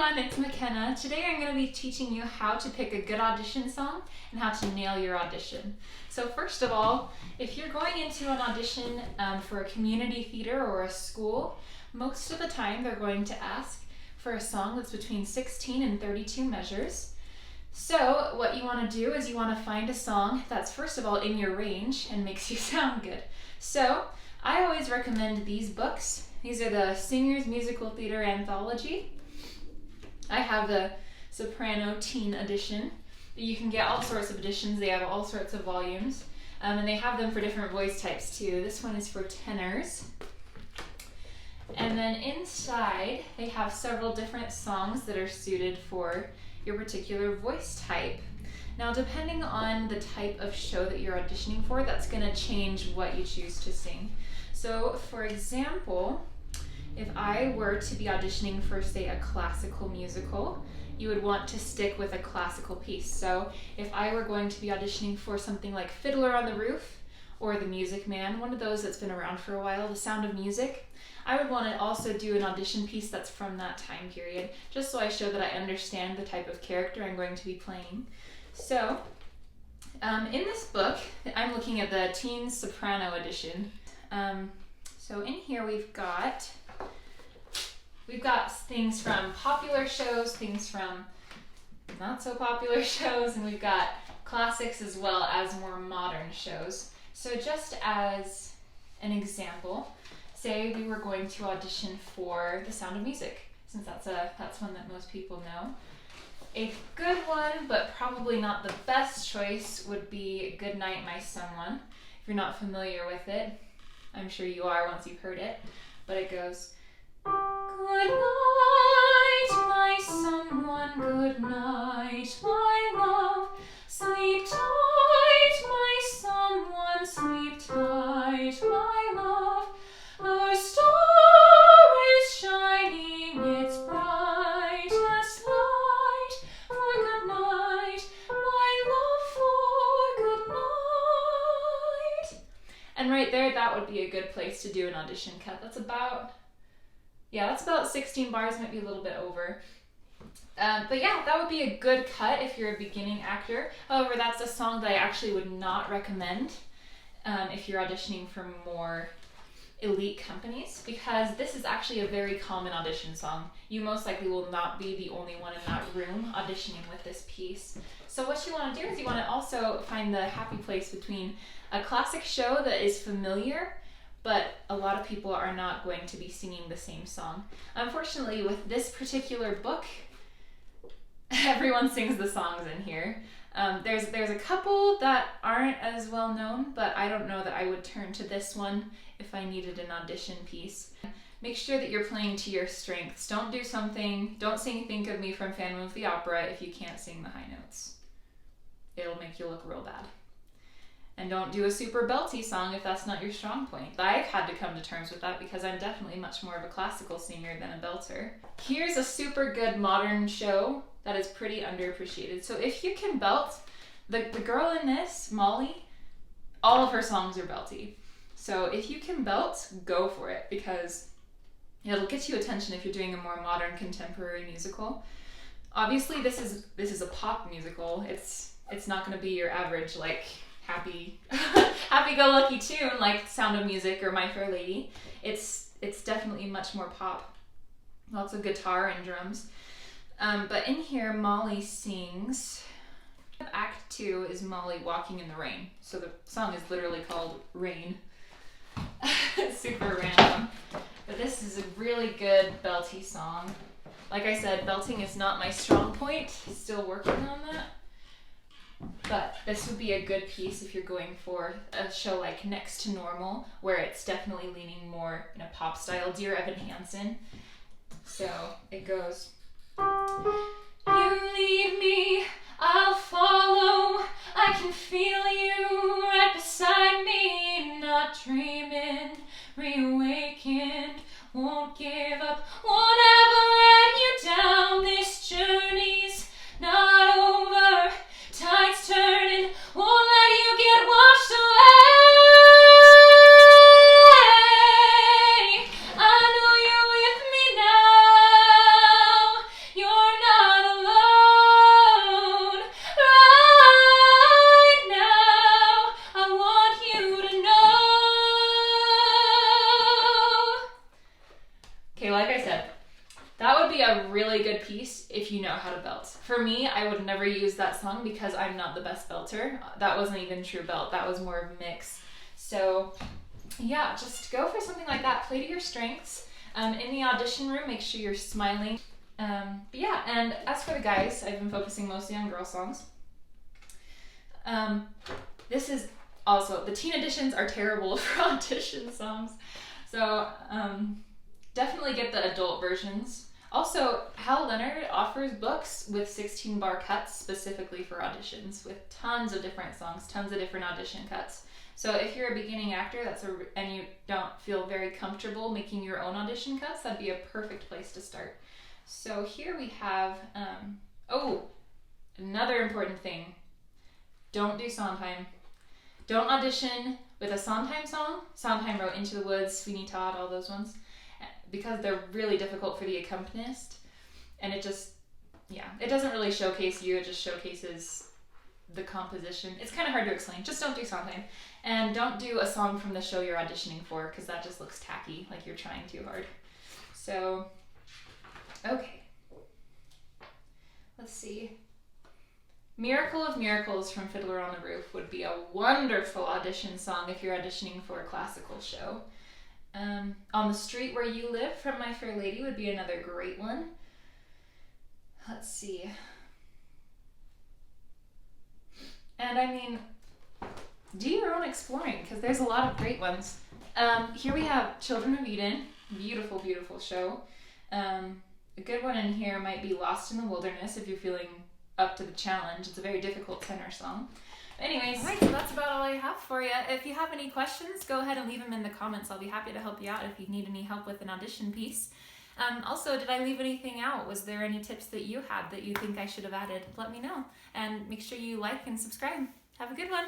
everyone, it's McKenna. Today I'm going to be teaching you how to pick a good audition song and how to nail your audition. So first of all, if you're going into an audition for a community theater or a school, most of the time they're going to ask for a song that's between 16 and 32 measures. So what you want to do is you want to find a song that's first of all in your range and makes you sound good. So I always recommend these books. These are the Singer's Musical Theater Anthology. I have the Soprano Teen Edition. You can get all sorts of editions. They have all sorts of volumes. And they have them for different voice types too. This one is for tenors. And then inside, they have several different songs that are suited for your particular voice type. Now, depending on the type of show that you're auditioning for, that's going to change what you choose to sing. So, for example, if I were to be auditioning for, say, a classical musical, you would want to stick with a classical piece. So if I were going to be auditioning for something like Fiddler on the Roof or The Music Man, one of those that's been around for a while, The Sound of Music, I would want to also do an audition piece that's from that time period, just so I show that I understand the type of character I'm going to be playing. So in this book, I'm looking at the Teen Soprano edition. So in here we've got things from popular shows, things from not so popular shows, and we've got classics as well as more modern shows. So just as an example, say we were going to audition for The Sound of Music, since that's one that most people know. A good one, but probably not the best choice, would be Good Night, My Someone. If you're not familiar with it, I'm sure you are once you've heard it, but it goes, good night, my someone, good night, my love, sleep tight, my someone, sleep tight, my love, our star is shining its brightest light, for good night, my love, for good night. And right there, that would be a good place to do an audition cut. That's about 16 bars, might be a little bit over. But yeah, that would be a good cut if you're a beginning actor. However, that's a song that I actually would not recommend if you're auditioning for more elite companies, because this is actually a very common audition song. You most likely will not be the only one in that room auditioning with this piece. So what you want to do is you want to also find the happy place between a classic show that is familiar, but a lot of people are not going to be singing the same song. Unfortunately, with this particular book, everyone sings the songs in here. There's a couple that aren't as well known, but I don't know that I would turn to this one if I needed an audition piece. Make sure that you're playing to your strengths. Don't sing Think of Me from Phantom of the Opera if you can't sing the high notes. It'll make you look real bad. And don't do a super belty song if that's not your strong point. I've had to come to terms with that because I'm definitely much more of a classical singer than a belter. Here's a super good modern show that is pretty underappreciated. So if you can belt, the girl in this, Molly, all of her songs are belty. So if you can belt, go for it, because it'll get you attention if you're doing a more modern contemporary musical. Obviously this is a pop musical. It's not going to be your average like happy-go-lucky tune like Sound of Music or My Fair Lady. It's definitely much more pop. Lots of guitar and drums. But in here, Molly sings. Act 2 is Molly walking in the rain. So the song is literally called Rain. Super random. But this is a really good belty song. Like I said, belting is not my strong point. Still working on that. But this would be a good piece if you're going for a show like Next to Normal, where it's definitely leaning more in a pop style. Dear Evan Hansen. So it goes, you lead me, I'll follow, I can feel you right beside me, not dreaming, reawakened, won't give up, won't ever let you down, this journey's not over, tide's turning, won't let you get washed away. I know you're with me now. You're be a really good piece if you know how to belt. For me, I would never use that song because I'm not the best belter. That wasn't even true belt. That was more of a mix. So yeah, just go for something like that. Play to your strengths. In the audition room, make sure you're smiling. But yeah, and as for the guys, I've been focusing mostly on girl songs. This is also, the teen editions are terrible for audition songs. So definitely get the adult versions. Also, Hal Leonard offers books with 16-bar cuts specifically for auditions with tons of different songs, tons of different audition cuts. So if you're a beginning actor and you don't feel very comfortable making your own audition cuts, that'd be a perfect place to start. So here we have, another important thing. Don't do Sondheim. Don't audition with a Sondheim song. Sondheim wrote Into the Woods, Sweeney Todd, all those ones, because they're really difficult for the accompanist. And it doesn't really showcase you, it just showcases the composition. It's kind of hard to explain. Just don't do Sondheim. And don't do a song from the show you're auditioning for, because that just looks tacky, like you're trying too hard. So, okay. Let's see. Miracle of Miracles from Fiddler on the Roof would be a wonderful audition song if you're auditioning for a classical show. On the Street Where You Live from My Fair Lady would be another great one. Let's see. And I mean, do your own exploring, because there's a lot of great ones. Here we have Children of Eden. Beautiful, beautiful show. A good one in here might be Lost in the Wilderness if you're feeling up to the challenge. It's a very difficult tenor song. Anyways. All right, so that's about all I have for you. If you have any questions, go ahead and leave them in the comments. I'll be happy to help you out if you need any help with an audition piece. Also, did I leave anything out? Was there any tips that you had that you think I should have added? Let me know. And make sure you like and subscribe. Have a good one.